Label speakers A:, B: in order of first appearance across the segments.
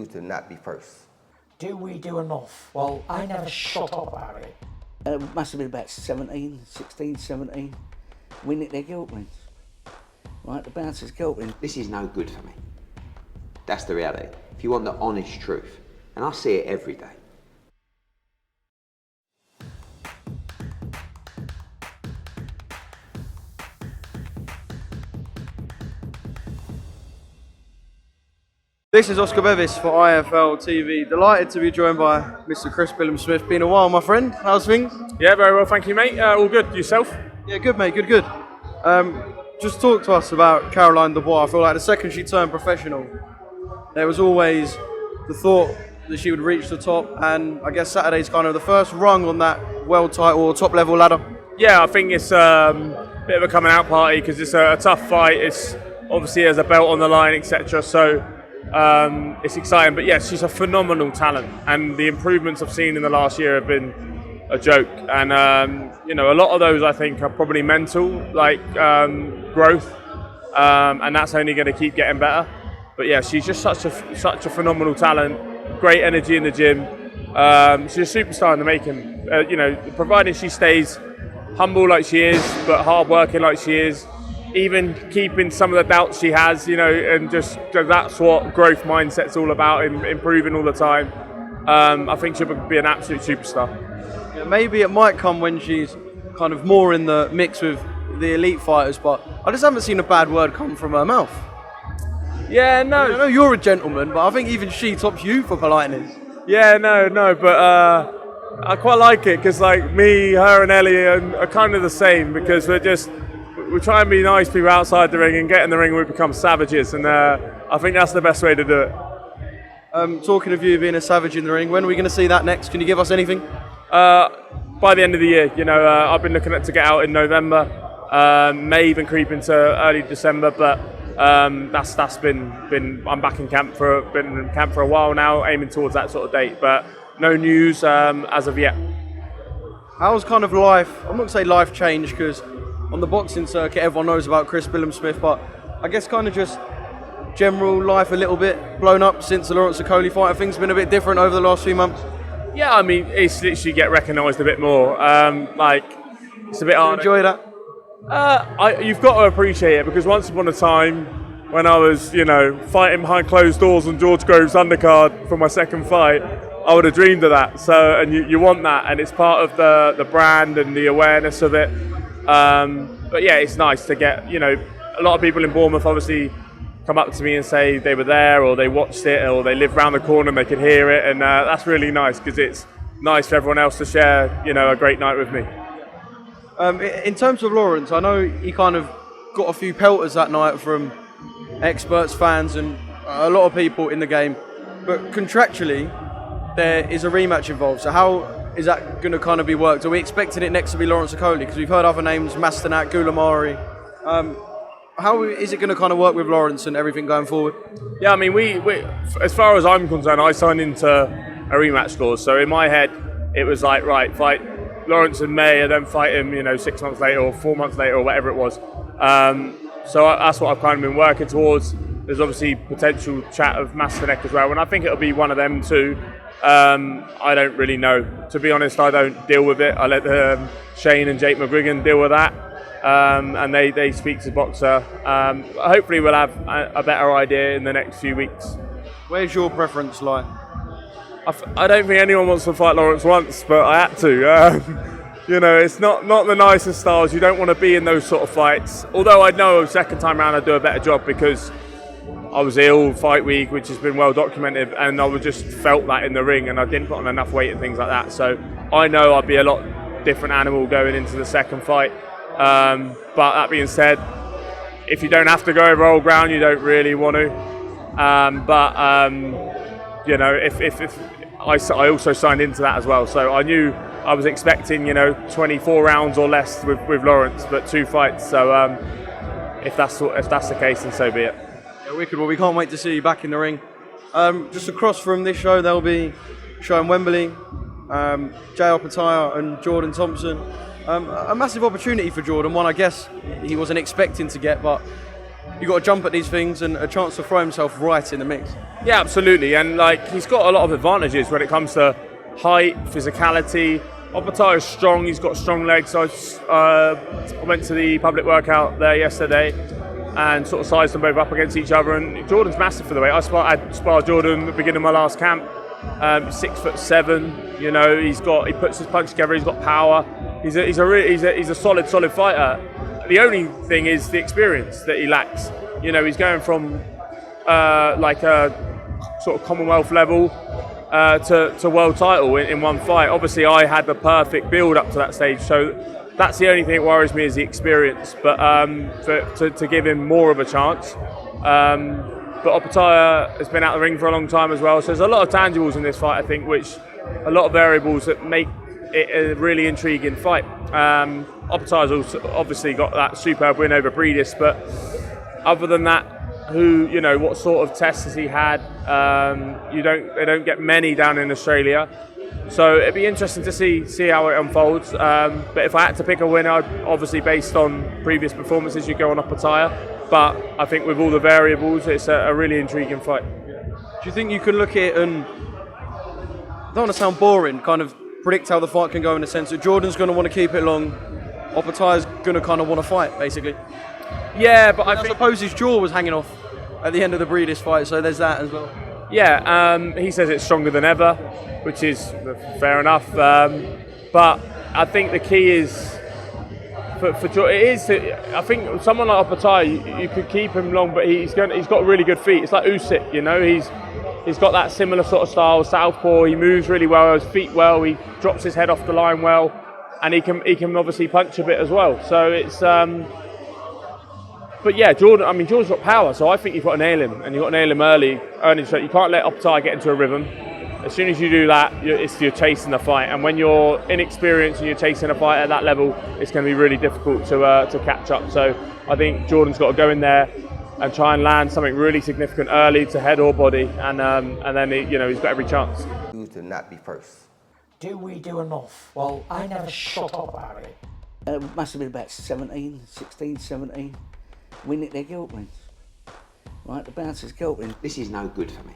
A: you to not be first?
B: Do we do enough? Well, I never shut up about it.
C: It must have been about 16, 17. We nicked their gilt rings. Right, the bouncers gilt rings.
D: This is no good for me. That's the reality. If you want the honest truth, and I see it every day.
E: This is Oscar Bevis for IFL TV. Delighted to be joined by Mr. Chris Billam-Smith. Been a while, my friend. How's things?
F: Yeah, very well, thank you, mate. All good. Yourself?
E: Yeah, good, mate. Good. Just talk to us about Caroline Dubois. I feel like the second she turned professional, there was always the thought that she would reach the top, and I guess Saturday's kind of the first rung on that world title or top level ladder.
F: Yeah, I think it's a bit of a coming out party because it's a tough fight. It's obviously there's a belt on the line, etc. So it's exciting. But yes, she's a phenomenal talent, and the improvements I've seen in the last year have been a joke. And a lot of those I think are probably mental, like growth, and that's only going to keep getting better. But yeah, she's just such a phenomenal talent. Great energy in the gym. She's a superstar in the making. Providing she stays humble like she is, but hard working like she is, even keeping some of the doubts she has, and just that's what growth mindset's all about, improving all the time. I think she'll be an absolute superstar.
E: Yeah, maybe it might come when she's kind of more in the mix with the elite fighters, but I just haven't seen a bad word come from her mouth.
F: Yeah, no.
E: I know you're a gentleman, but I think even she tops you for politeness.
F: Yeah, no, but I quite like it because like me, her and Ellie are kind of the same because we try and be nice people outside the ring and get in the ring and we become savages, and I think that's the best way to do it.
E: Talking of you being a savage in the ring, when are we going to see that next? Can you give us anything?
F: By the end of the year, I've been looking to get out in November, may even creep into early December, but that's been I'm back in camp for a while now, aiming towards that sort of date, but no news as of yet.
E: How's kind of life? I'm not going to say life changed because on the boxing circuit everyone knows about Chris Billam-Smith, but I guess kind of just general life a little bit blown up since the Lawrence Okolie fight. Have things been a bit different over the last few months?
F: Yeah, I mean, it's literally get recognised a bit more. It's a bit hard.
E: Enjoy that?
F: You've got to appreciate it because once upon a time, when I was, fighting behind closed doors on George Grove's undercard for my second fight, I would have dreamed of that. So, and you want that, and it's part of the brand and the awareness of it. But yeah, it's nice to get, a lot of people in Bournemouth obviously come up to me and say they were there or they watched it or they live round the corner and they could hear it, and that's really nice because it's nice for everyone else to share, a great night with me.
E: In terms of Lawrence, I know he kind of got a few pelters that night from experts, fans, and a lot of people in the game. But contractually, there is a rematch involved. So how is that going to kind of be worked? Are we expecting it next to be Lawrence Okolie? Because we've heard other names, Masternak, Goulamari. How is it going to kind of work with Lawrence and everything going forward?
F: Yeah, I mean, we as far as I'm concerned, I signed into a rematch clause. So in my head, it was like, right, fight Lawrence in May and then fight him, 6 months later or 4 months later or whatever it was. So that's what I've kind of been working towards. There's obviously potential chat of Masternak as well, and I think it'll be one of them too. I don't really know. To be honest, I don't deal with it. I let Shane and Jake McGuigan deal with that, and they speak to the boxer. Hopefully we'll have a better idea in the next few weeks.
E: Where's your preference lie?
F: I don't think anyone wants to fight Lawrence once, but I had to. It's not the nicest styles. You don't want to be in those sort of fights. Although I know second time round I'd do a better job because I was ill fight week, which has been well documented, and I just felt that in the ring, and I didn't put on enough weight and things like that. So I know I'd be a lot different animal going into the second fight. But that being said, if you don't have to go over old ground, you don't really want to. If I also signed into that as well, so I knew I was expecting 24 rounds or less with Lawrence, but 2 fights. So if that's the case, then so be it.
E: Yeah, wicked. Well, we can't wait to see you back in the ring. Just across from this show, there'll be a show in Wembley. Jay Opetaya and Jordan Thompson. A massive opportunity for Jordan. One I guess he wasn't expecting to get, but you've got to jump at these things and a chance to throw himself right in the mix.
F: Yeah, absolutely. And like he's got a lot of advantages when it comes to height, physicality. Opetaya is strong. He's got strong legs. I went to the public workout there yesterday and sort of sized them both up against each other. And Jordan's massive for the weight. I sparred Jordan at the beginning of my last camp. 6'7". You know, he puts his punch together. He's got power. He's a solid fighter. The only thing is the experience that he lacks. You know, he's going from like a sort of Commonwealth level to world title in one fight. Obviously, I had the perfect build up to that stage, so that's the only thing that worries me is the experience. But to give him more of a chance. But Opetaya has been out of the ring for a long time as well, so there's a lot of tangibles in this fight, I think, which a lot of variables that make it a really intriguing fight. Opetaya's also obviously got that superb win over Breedis, but other than that, what sort of tests has he had? They don't get many down in Australia, so it'd be interesting to see how it unfolds. But if I had to pick a winner, obviously based on previous performances, you go on Opetaya. But I think with all the variables, it's a really intriguing fight.
E: Do you think you can look at it and, I don't want to sound boring, kind of predict how the fight can go in the sense that Jordan's going to want to keep it long, Opetaya's going to kind of want to fight, basically?
F: Yeah, but
E: I suppose his jaw was hanging off at the end of the Breedis fight, so there's that as well.
F: Yeah, he says it's stronger than ever, which is fair enough. But I think the key is, I think someone like Opetaya, you could keep him long, but he's got really good feet. It's like Usyk, you know. He's got that similar sort of style, southpaw. He moves really well, his feet well. He drops his head off the line well, and he can obviously punch a bit as well. So it's. But yeah, Jordan's got power, so I think you've got to nail him, and you've got to nail him early. So you can't let Opetaya get into a rhythm. As soon as you do that, you're chasing the fight, and when you're inexperienced and you're chasing a fight at that level, it's going to be really difficult to catch up. So I think Jordan's got to go in there and try and land something really significant early to head or body, and then he's got every chance.
A: To not be first.
B: Do we do enough? Well, I never shut up about it.
C: It must have been about 17. We nicked their guilt rings. Right, the bouncer's guilt ring.
D: This is no good for me.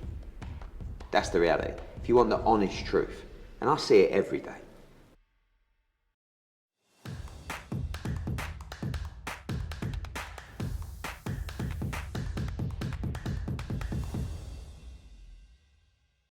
D: That's the reality. If you want the honest truth, and I see it every day,